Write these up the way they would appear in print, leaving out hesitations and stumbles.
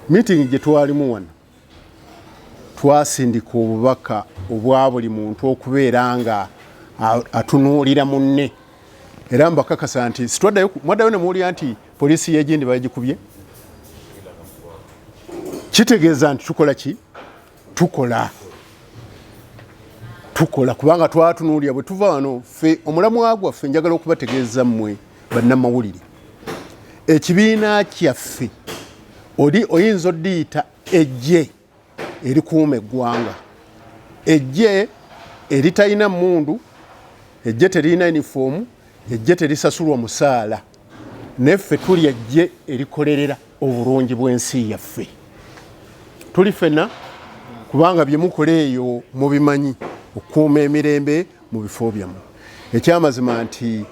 meeting gye twalimu wano twasindika obubaka obwa buli muntu okubeera nga atunuulira munne era mbakakasa nti mwaddayo ne muwulira nti poliisi y'egindi bagikubye. Kitegeeza nti tukola ki? Tukola kubanga twatunuulira bwe tuva wano ffe omulamwa gwaffe njagala okubategeeza mmwe bannamawulire. Ekibiina kyaffe oyinza oddiyita ejje erikuuma eggwanga. Ejje eritalina mmundu, ejje teririna uniform, ejje terisasulwa musaala. Neffe tuli ejje erikolerera obulungi bw'ensi yaffe. Tuli ffenna kubanga bye mukola eyo mubimanyi okukuuma emirembe mu bifo byammwe. Ekyamazima nti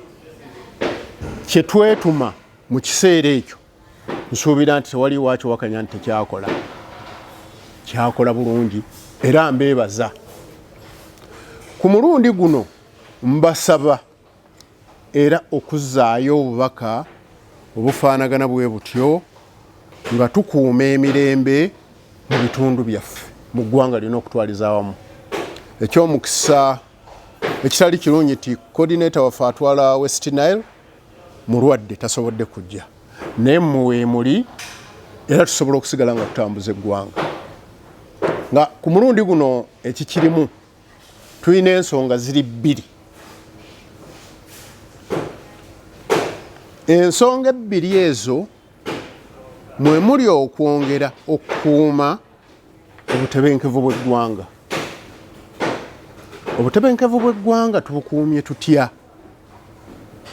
kye twetuma mu kiseera ekyo nsuubira nti tewali waakyo wakanya nti kyakola bulungi era mbeebaza. Ku mulundi guno mbasaba era okuzzaayo obubaka obufaanagana bwe butyo nga tukuuma emirembe mu bitundu byaffe mu ggwanga lino okutwaliza awamu. Ekyomukisa ekitali kirungi nti coordinator waffe atwala West Nile mulwadde tasobodde kujja naye muwe muli era tusobola okusigala nga tutambuza eggwanga. Nga ku mulundi guno ekikirimu tulina ensonga ziri bbiri. Ensonga ebbiri ezo mwe muli okwongera okukuuma obutebenkevu bw'eggwanga. Obutebenkevu bw'eggwanga tubukuumye tutya?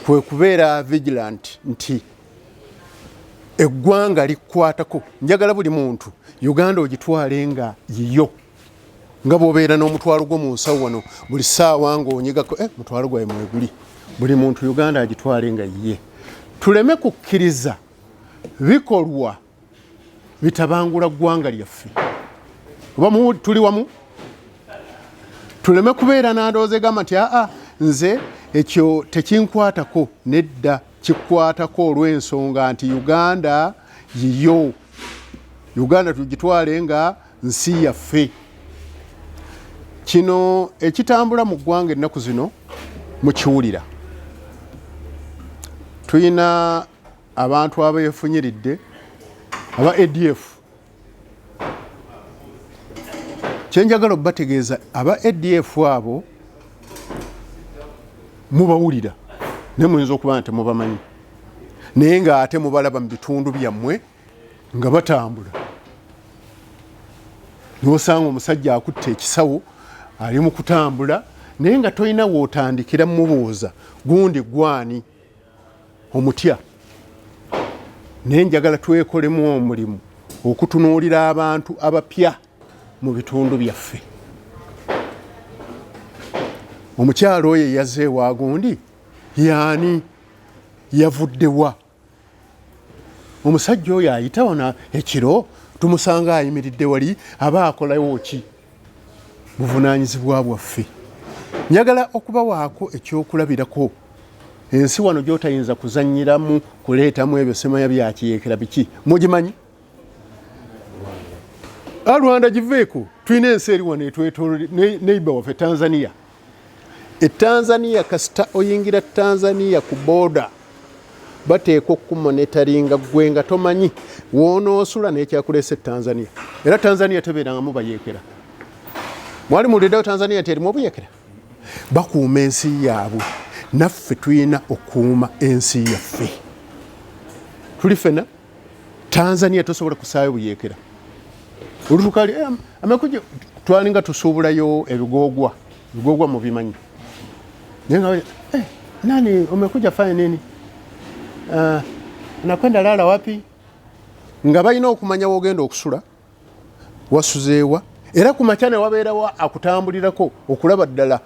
Kwe kubeera vigilant nti eggwanga likwatako. Njagala buli muntu Uganda ogitwale nga yiyo nga bw'obeera n'omutwalo gwo mu nsawo wano buli ssaawa ng'onyigako mutwalo gwawe mweguli. Buli muntu Uganda agitwale nga yiye. Tuleme kukkiriza bikolwa bitabangula ggwanga lyaffe. Oba tuli wamu? Tuleme kubeera n'andowooza egamba nti nze ekyo tekinkwatako. Nedda, kikwatako olw'ensonga nti Uganda yiyo. Uganda tugitwale nga nsi yaffe. Kino ekitambula mu ggwanga ennaku zino mukiwulira. Tuyina abantu abeefunyiridde aba ADF. Kyenjagala obbategeeza aba ADF abo mubawulira ne muyinza okuba nti mubamanyi naye nga ate mubalaba mu bitundu byammwe nga batambula. N'osanga omusajja akutte ekisawo ali mu kutambula naye nga tolina wootandikira mubuuza gundi gwani omutya. Naye njagala twekolemu omulimu okutunuulira abantu abapya mu bitundu byaffe. Omukyalo oyo yazze wa gundi yaani yavuddewa? Omusajja oyo ayita wona ekiro tumusanga ayimiridde wali aba akolawo ki? Buvunaanyizibwa bwaffe. Njagala okubawaako ekyokulabirako. Ensi wano gy'otayinza kuzannyiramu kuleetamu ebyo semanya byakiyeekera biki mugimanyi? Rwanda giveeko. Tulina ensi eri wano etwetoolodde neighbor waffe Tanzania. Tanzania kasita oyingira Tanzania ku border bateeka okumonetaringa gwe nga tomanyi woonoosula n'ekyakuleese Tanzania. Era Tanzania tebeerangamu bayeekera. Mwali muliddewo Tanzania terimu obuyeekera? Bakuuma ensi yaabwe. Naffe tulina okuuma ensi yaffe. Tuli ffenna Tanzania tosobola kusaayo buyeekera. Olutukali amekuja twalinga tusuubulayo ebigoogwa mu bimanyi. Nenga nani umekuja fanya nini? Nakwenda lala wapi? Nga balina okumanya wogenda okusula wasuzeewa era ku makyane wabeerawa akutambulirako okulaba ddala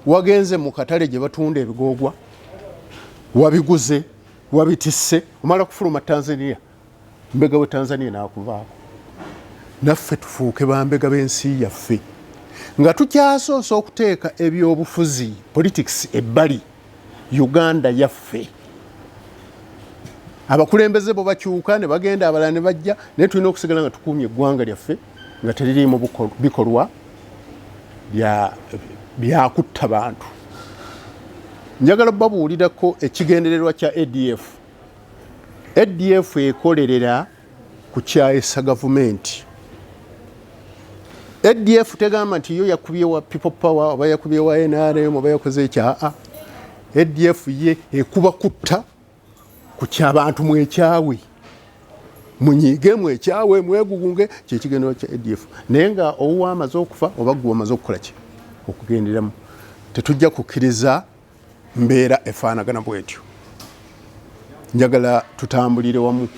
wagenze mu katale gye batunda ebigoogwa wabiguze wabitisse omala kufuluma Tanzania mbega we Tanzania n'akuvaako. Naffe tufuuke bambega b'ensi yaffe nga tukyasoosa okuteeka ebyobufuzi politics ebbali. Uganda yaffe abakulembeze bo bakyuka ne bagenda abalala ne bajja naye tulina okusigala nga tukuumye eggwanga lyaffe nga teririimu bikolwa byakutta bantu. Njagala babuulirako ekigendererwa kya ADF ekolerera kukyayisa gavumenti. ADF tegamba nti yo yakubye wa people power oba yakubye wa NRM oba yakoze ekyaa. ADF ye ekuba kutta ku ky'abantu mwekyawe munyiige mwekyawe mwegugunge kyekigendererwa kya ADF. Naye nga owuwa amaze okufa oba gwe amaze okukola ki okugenderamu, tetujja kukkiriza mbeera efaanagana bwetyo. Njagala tutambulire wamu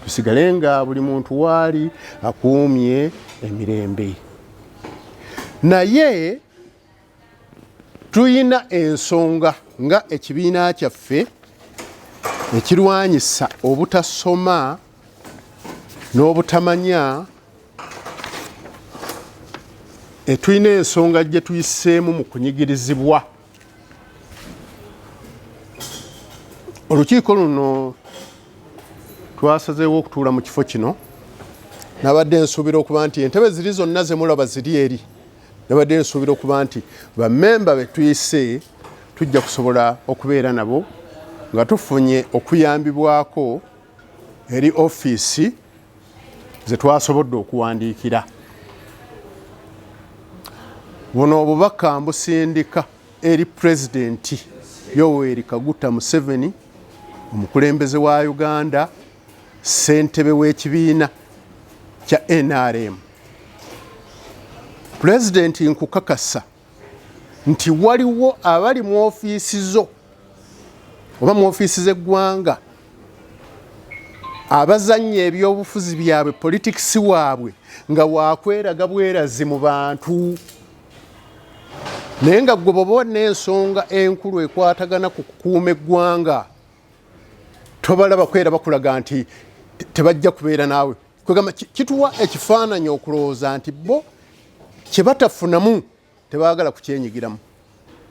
tusigale nga buli muntu waali akuumye emirembe. Naye tuyina ensonga nga ekibiina kyaffe ekirwanyisa obutasoma n'obutamanya. Tuyina ensonga gye tuyiseemu mu kunyigirizibwa. Olukiiko luno twasazeewo okutuula mu kifo kino. Nabadde nsuubira okuba nti entebe ziri zonna ze mulaba ziri eri. Nabadde nsuubira okuba nti bammemba be tuyise tujja kusobola okubeera nabo nga tufunye okuyambibwako eri ofiisi ze twasobodde okuwandiikira. Buno obubaka mbusindika eri Pulezidenti Yoweri Kaguta Museveni, omukulembeze wa Uganda, ssentebe w'ekibiina kya NRM. Pulezidenti nkukakasa nti waliwo abali mu ofiisi zo oba mu ofiisi z'eggwanga abazannya ebyobufuzi byabwe politikisi waabwe nga waakweraga bwerazi mu bantu. Naye nga gwe bw'oba n'ensonga enkulu ekwatagana ku kukuuma eggwanga tobalaba kwera bakulaga nti tebajja kubeera naawe. Kwegamba kituwa ekifaananyi okulowooza nti bo kye batafunamu tebaagala kukyenyigiramu.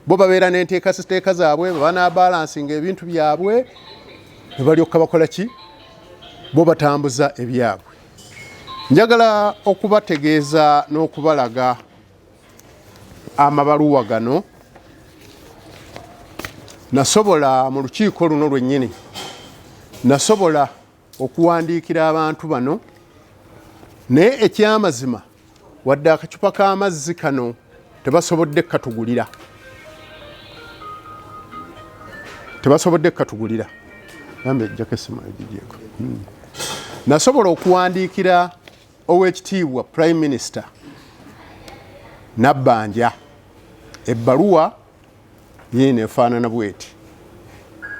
Bo babeera n'enteekateeka zaabwe, baba n'abalansinga ebintu byabwe, ne balyoka bakola ki? Bo batambuza ebyabwe. Njagala okubategeeza n'okubalaga amabaluwa gano. Nasobola mu lukiiko luno lwennyini nasobola okuwandiikira abantu bano, naye ekyamazima wadde akacupa k'amazzi kano tebasobodde katugulira. Nasobola okuwandiikira Oweekitiibwa Prime Minister Nabbanja ebbaluwa yeeno efaanana bweti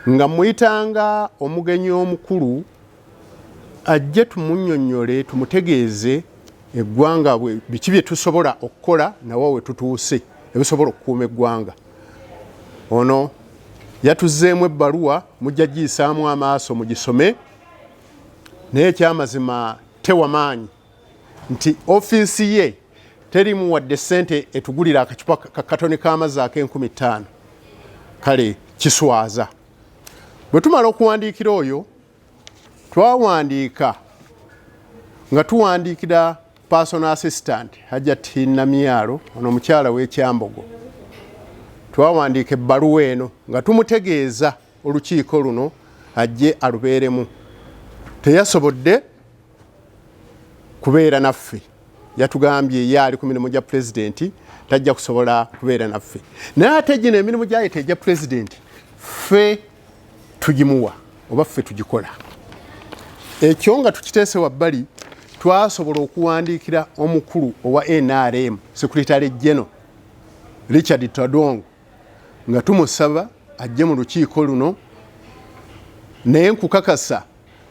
nga muyitanga omugenyi omukulu ajje tumunnyonnyole tumutegeeze eggwanga bwe biki bye tusobola okukola nawo we tutuuse ebisobola okukuuma eggwanga. Ono yatuzzeemu ebbaluwa mujja giyisaamu amaaso mugisome, naye ekyamazima tewamaanyi nti ofiisi ye terimu wadde ssente etugulira akacupa kakatoni k'amazzi ak'K50. Kale kiswaza. Bwe tumala okuwandiikira oyo, twawandiika nga tuwandiikira personal assistant Hajati Namyalo, ono omukyala w'Ekyambogo. Twawandiika ebbaluwa eno nga tumutegeeza olukiiko luno ajje alubeeremu. Teyasobodde kubeera naffe. Yatugambye ye ali ku mirimu gya Pulezidenti tajja kusobola kubeera naffe. Naye ate gino emirimu gyayo tegya Pulezidenti ffe tugimuwa oba ffe tugikola. Ekyo nga tukiteese wabbali, twasobola okuwandiikira omukulu owa NRM Secretary General Richard Tadong nga tumusaba ajje mu lukiiko luno, naye nkukakasa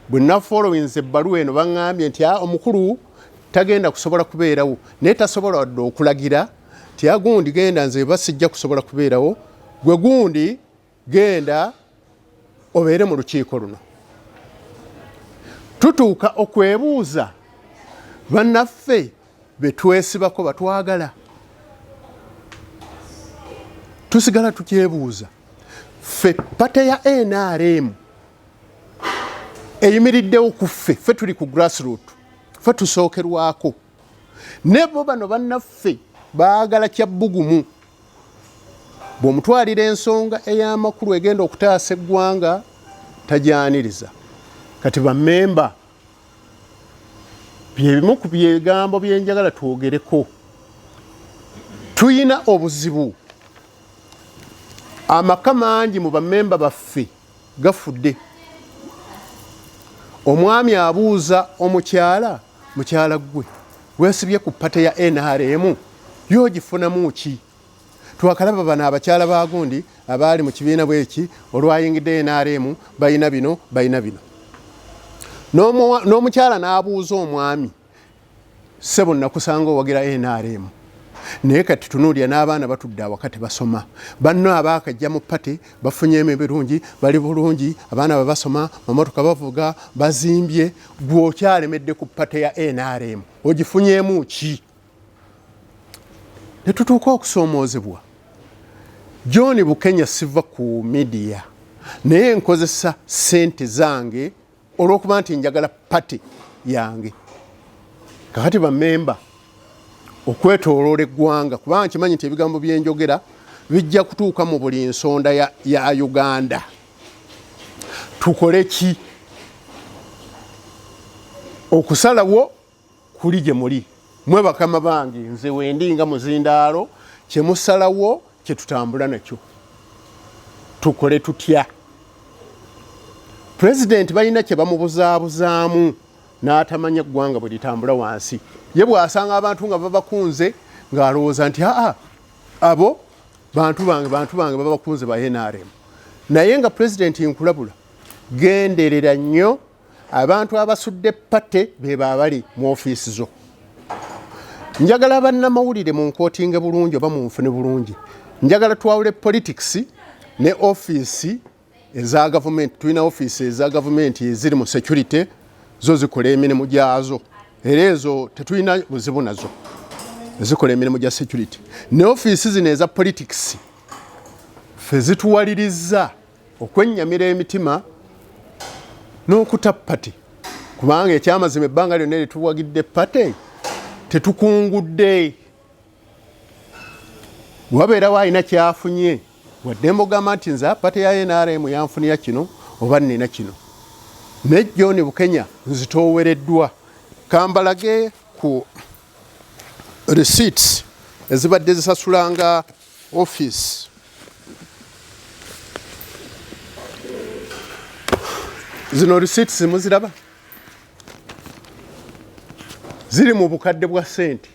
bwe nafollowinze ebbaluwa eno baŋŋambye nti omukulu tagenda kusobola kubeerawo, naye tasobola wadde okulagira ti agundi genda nze basijja kusobola kubeerawo, gwe gundi genda obeere mu lukiiko luno. Tutuuka okwebuuza bannaffe be twesibako batwagala. Tusigala tukyebuuza. Ffe pate ya NRM eyimiriddewo ku ffe tuli ku grassroot ffe tusookerwako nebo bano bannaffe baagala kyabbugumu bw'omutwalira ensonga ey'amakulu egenda okutaasa eggwanga tajyaniriza kati bammemba byebimu ku byegambo byenjagala twogereko tuyina obuzibu amaka mangi mu bammemba baffe gafudde omwami abuuza omukyala mukyala gwe weesibye ku pate ya NRM yogifunamu ki twakalaba bano abakyala bagundi abaali mu kibiina bweki olwayingidde NRM bayina bino n'omukyala n'abuuza omwami ssebo nakusanga owagira NRM naye kati tunuulira n'abaana batudde awakati basoma banno abaakajja mu pate bafunyeemu ebirungi bali bulungi abaana babasoma mamotoka bavuga bazimbye gwe okyalemedde ku pate ya NRM ogifunyeemu ki ne tutuuka okusoomoozebwa John Bukenya siva ku media naye nkozesa ssente zange olw'okuba nti njagala pate yange kakati bammemba okwetooloola eggwanga kubanga kimanyi nti ebigambo byenjogera bijja kutuuka mu buli nsonda ya Uganda tukole ki okusalawo kuli gye muli mwe bakama bange nze wendi nga muzindaalo kye musalawo kye tutambula nakyo tukole tutya President balina kye bamubuzaabuzaamu n'atamanya eggwanga bwe litambula wansi ye bw'asanga abantu nga babakunze ng'alowooza nti abo bantu bange babakunze ba NRM naye nga President nkulabula genderera nnyo abantu abasudde pate be baabali mu ofiisi zo njagala bannamawulire mu nkootinge bulungi oba mu nfune bulungi njagala twawule politics ne ofiisi eza government tulina ofiisi eza government eziri mu security zo zikola emirimu gyazo era ezo tetulina buzibu nazo zikola emirimu gya security ne ofiisi zino eza politics ffe zituwaliriza okwennyamira emitima n'okuta pate kubanga ekyamazima ebbanga lyonna lyetuwagidde pate tetukungudde wabeerawo alina kyafunye wadde mbogamba nti nze pate ya NRM yanfunira kino oba nina kino ne John Bukenya nzitoowereddwa kambalage ku receipts ezibadde zisasulanga office zino receipts muziraba ziri mu bukadde bwa sente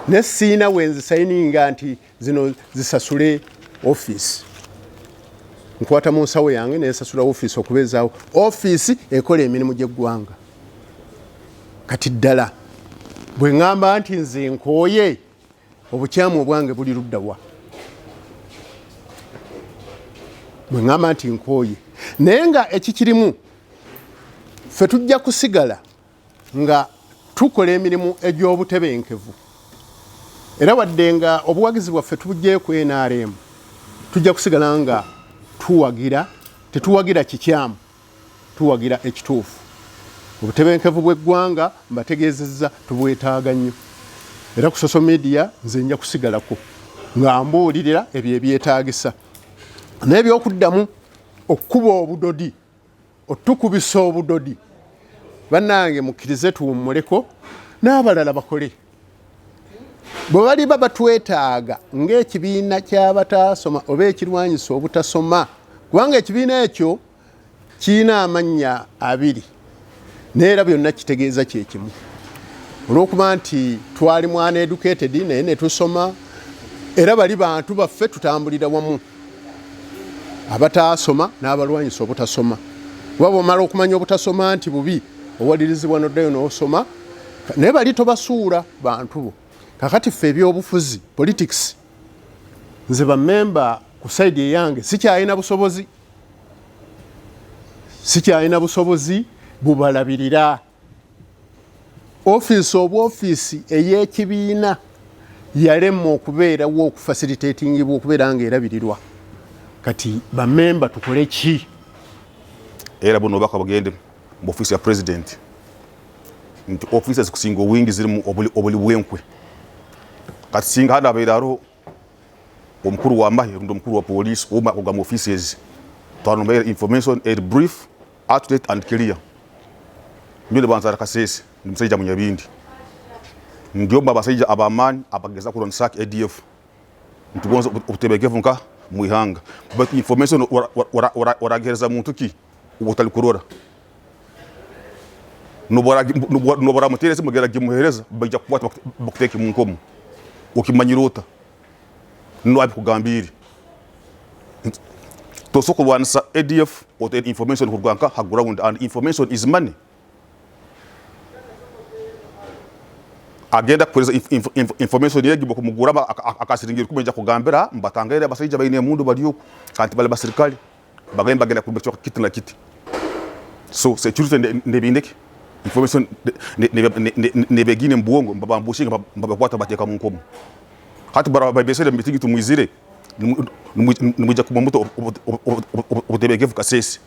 ne siina wenzisayininga nti zino zisasule office nkwata mu nsawo yange nensasula office okubeezaawo office ekola emirimu gy'eggwanga kati ddala bwe ŋŋamba nti nze nkooye obukyamu obwange buli luddawa bwe ŋŋamba nti nkooye naye nga ekikirimu ffe tujja kusigala nga tukola emirimu egy'obutebenkevu era wadde nga obuwagizi bwaffe tubuggyeyo ku NRM tujja kusigala nga tuwagira tetuwagira kikyamu tuwagira ekituufu obutebenkevu bw'eggwanga mbategeezezza tubwetaaga nnyo era ku social media nze nja kusigalako nga mbuulirira ebyo ebyetaagisa n'ebyokuddamu okkuba obudodi otukubisa obudodi bannange mukkirize tuwummuleko n'abalala bakole bwe baliba batwetaaga ng'ekibiina ky'abataasoma oba ekirwanyisa obutasoma kubanga ekibiina ekyo kirina amannya abiri neera byonna kitegeeza kyekimu olw'okuba nti twali mwana educated naye ne tusoma era bali bantu baffe tutambulira wamu abataasoma n'abalwanyisa obutasoma kuba bw'omala okumanya obutasoma nti bubi owalirizibwa n'oddayo n'osoma naye bali tobasuula bantu bo kakati ffe ebyobufuzi politics nze bammemba ku saidi eyange sikyalina busobozi bubalabirira ofiisi oba ofiisi ey'ekibiina yalemma okubeerawo okufacilitatingibwa okubeera nga erabirirwa kati bammemba tukole ki era buno obubaka bugende mu office ya president nti offices kusinga wingi ziri obuli bwenkwe kati singa hada beiraro omukuru wa mahi rundo mukuru wa police oma ogam offices twanomera information a brief accurate and clear ndio banzara kasese nimseja munyabindi ndio babaseja abamani abageza ku ransack ADF ntugonza utebekevu nka muihanga but information oragereza muntu ki ubutali kurora nubora muterese mugera gimuhereza bajya kukwata bakuteke mu nkomo ukimanyirota no abikugambiri to soko wansa ADF or information kurwanka haguraund and information is money agenda kweza information yegi boko muguraba akasiringira kumenja kugambira mbatangere basayija bayine mundu baliyo kanti bale basirikali bagenda bagenda kubekwa kiti na kiti so security nebindeke information nebegine mbongo mbabambushinga mbabakwata bateka mu nkomo hati bara babesere mitingi tumwizire numuja kumamuto obutebekevu kasese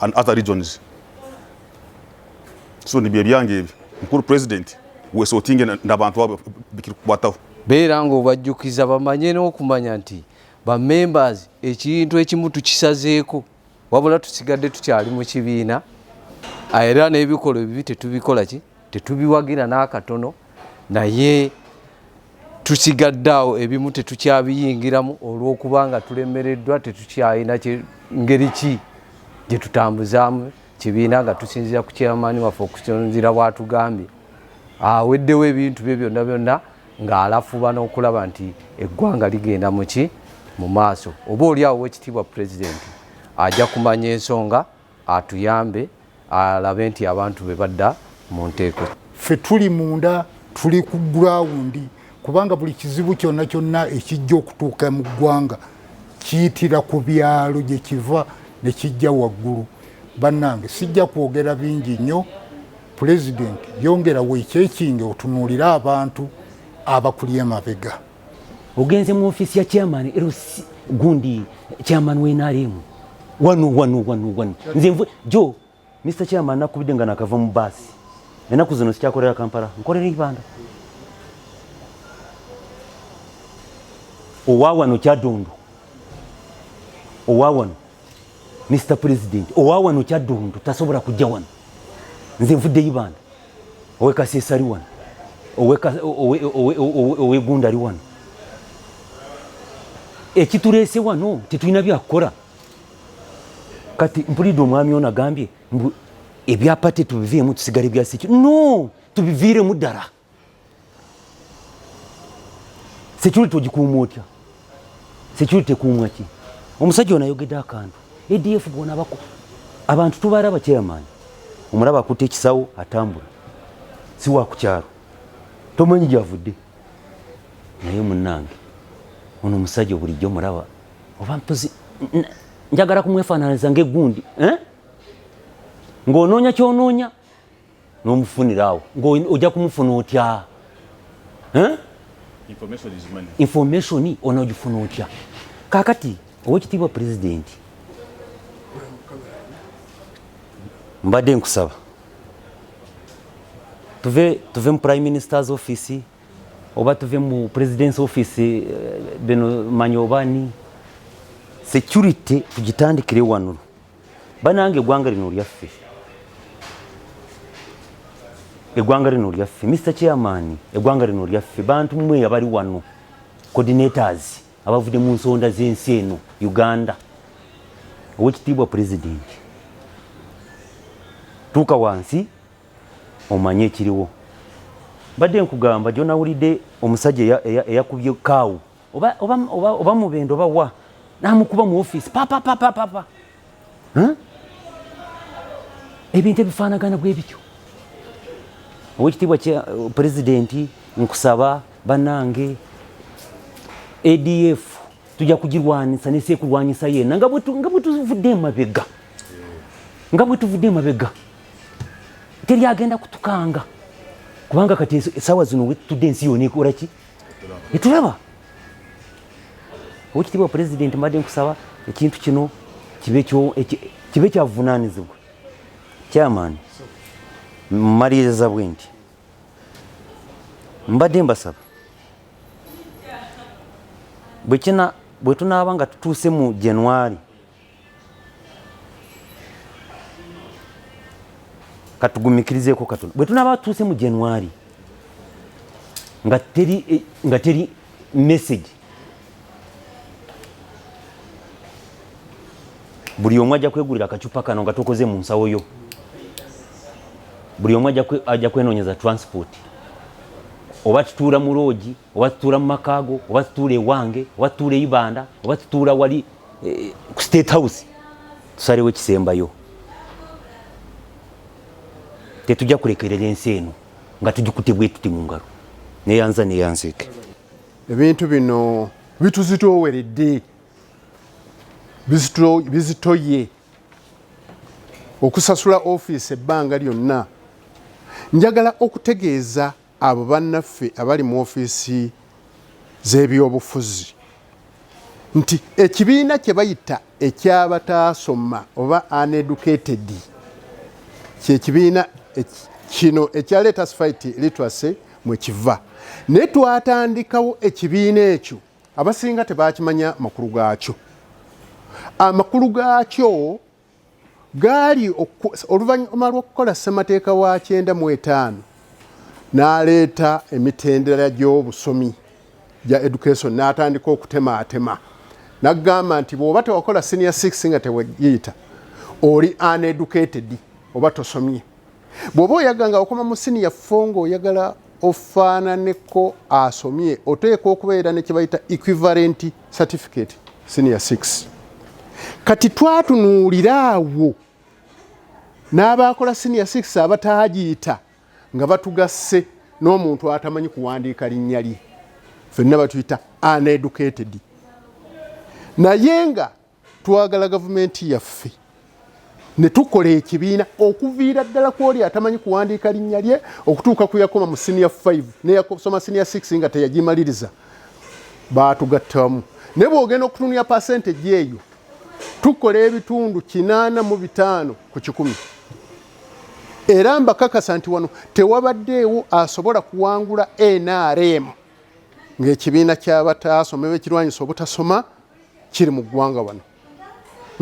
and other regions so nibye byange mukuru president wesotinge n'abantu babo bikiri kubataho berango bajjukiza bamanye n'okumanya nti ba members ekintu ekimutu kisazeeko wabula tusigadde tukyali mu kibiina era n'ebikolo ebibi tetubikola ki tetubiwagira n'akatono naye tusigaddaawo ebimu tetukyabiyingiramu olw'okubanga tulemereddwa tetukyalina ngeri ki gye tutambuzaamu kibiina nga tusinzira ku chairman waffe okusinzira bwatugambye aweddewo ebintu bye byonna byonna ng'alafuba n'okulaba nti eggwanga ligenda muki mu maaso oba oliawo wekitiibwa pulezidenti ajja kumanya ensonga atuyambe alabe nti abantu be badda mu nteeko ffe tuli munda tuli ku gurawundi kubanga buli kizibu kyonna kyonna ekijja okutuuka mu ggwanga kiyitira ku byalo gye kiva ne kijja waggulu bannange sijja kwogera bingi nnyo pulezidenti yongerawo ekyekinge otunuulira abantu abakuli emabega ogenze mu ofisi ya chairman erosi gundi chairman w'NRM wano nze nvu jo Mr. Chairman nakubidde nga nakava mu basi enaku zino sikyakolera Kampala nkolera Ibanda owawano Kyadondo owawano Mr. President owawano Kyadondo tasobola kujja wano nze nvudde Ibanda owekasesa ali wano owegunda ali wano ekituleese wano tetulina byakukola kati mpulidde omwami ono agambye ebyapa tetubiviiremu tusigale byasiki no tubiviiremu ddala security ogikuuma otya security tekuumwa ki omusajja ono ayogedde akantu ADF bona abantu tubalaba chairman omulaba akutte ekisawo atambula si wa ku kyalo tomanyi gyavudde naye munnange ono omusajja bulijjo mulaba oba mpozi njagala kumwefaananiza ng'eggundi ng'onoonya kyonoonya n'omufuniraawo ng'ojja kumufuna otya information onoogifuna otya kaakati owekitiibwa pulezidenti mbadde nkusaba tuve mu prime minister's office oba tuve mu president's office beno manyi obani security tugitandikire wano banange eggwanga lino lyaffe Mr. Chairman eggwanga lino lyaffe bantu mmwe abali wano coordinators abavudde mu nsonda z'ensi eno Uganda owekitiibwa president tuuka wansi omanye ekiriwo badde nkugamba gyo nawulidde omusajja eyakubye kaawu oba mubendo oba wa namukuba mu office papa ebintu ebifaanagana bwe bityo owekitiibwa pulezidenti nkusaba bannange ADF tujja kugirwanisa neseekulwanyisa yenna nga bwe tuvudde emabega teri agenda kutukanga kubanga kati esawa zino wetutudde ensi yonna ekola ki etulaba owekitiibwa pulezidenti mbadde nkusaba ekintu kino kibe kyavunaanizibwa Chairman, mmaliriza bwe nti mbadde mbasaba bwe tunaaba nga tutuuse mu January katugumikirizeeko katono bwe tunaaba tutuuse mu January nga teri message buli omu ajja kwegulira akacupa kano nga tukoze mu nsawo yo buli omu ajja kwenoonyeza transport oba tutuula mu loogi oba tutuula mu makaago oba tutuula ewange oba tutuula eibanda oba tutuula wali ku State House tusalewo ekisembayo tetujja kulekerera ensi eno nga tugikutte bwe tuti mu ngalo neyanza neyanzeeke ebintu bino bituzitooweredde bizitoye okusasula ofiisi ebbanga lyonna. Njagala okutegeeza abo bannaffe abali mu ofiisi z'ebyobufuzi nti ekibiina kye bayita eky'abataasoma oba uneducated kyekibiina kino ekya Let Us Fight Literacy mwe kiva. Naye twatandikawo ekibiina ekyo abasinga tebakimanya makulu gaakyo. Amakulu gaakyo gaali oluvannyuma lw'okukola ssemateeka wa 95 n'aleeta emitendera gy'obusomi gya education n'atandika okutemaatema n'agamba nti bw'oba tewakola senior 6 nga tewagiyita oli uneducated oba tosomye. Bw'oba oyagala nga okoma mu senior 4 ng'oyagala ofaananeko asomye oteeka okubeera ne kye bayita equivalent certificate senior 6. Kati twatunuulira awo n'abakola senior 6 abatagiyita nga batugasse n'omuntu atamanyi kuwandiika linnya lye ffenna batuyita uneducated. Naye nga twagala gavumenti yaffe ne tukola ekibiina okuviira ddala kw'oli atamanyi kuwandiika linnya lye okutuuka ku yakoma mu senior 5 neyasoma senior 6 nga teyagimaliriza baatugattamu. Ne bw'ogenda okutunulya percentage eyo tukola ebitundu 85 ku 100. Era mbakakasa nti wano tewabaddeewo asobola kuwangula NRM ng'ekibiina ky'abataasoma bekirwanyisa obutasoma kiri mu ggwanga wano,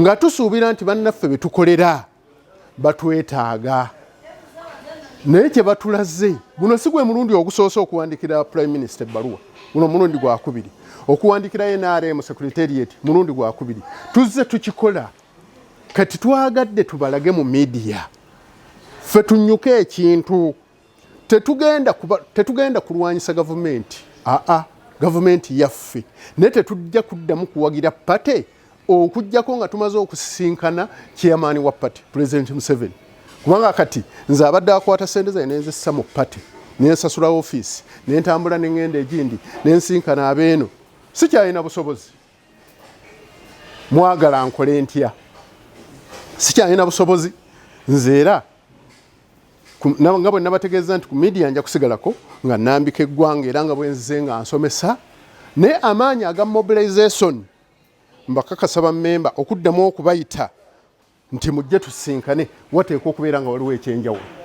nga tusuubira nti bannaffe betukolera batwetaaga. Naye kye batulaze guno si gwe mulundi ogusoose okuwandikira Prime Minister ebbaluwa, guno mulundi gwa kubiri. Okuwandikira NRM Secretariat mulundi gwa kubiri. Tuzze tukikola kati twagadde tubalage mu media ffe tunyuke ekintu. Tetugenda kulwanyisa gavumenti, gavumenti yaffe, naye tetujja kuddamu kuwagira pate okujjako nga tumaze okusisinkana chairman wa pate President Museveni. Kubanga kati nze abadde akwata sente ze nenzissa mu pate nensasula ofiisi nentambula nengenda egindi nensinkana abeeno sikyalina busobozi. Mwagala nkole ntya? Sikyalina busobozi. Nze era nga bwe nabategeeza nti ku media nja kusigalako nga nambika eggwanga era nga bwenzize nga nsomesa, naye amaanyi aga mobilization mbakakasa bammemba okuddamu okubayita nti mujje tusinkane wateekwa okubeera nga waliwo ekyenjawulo.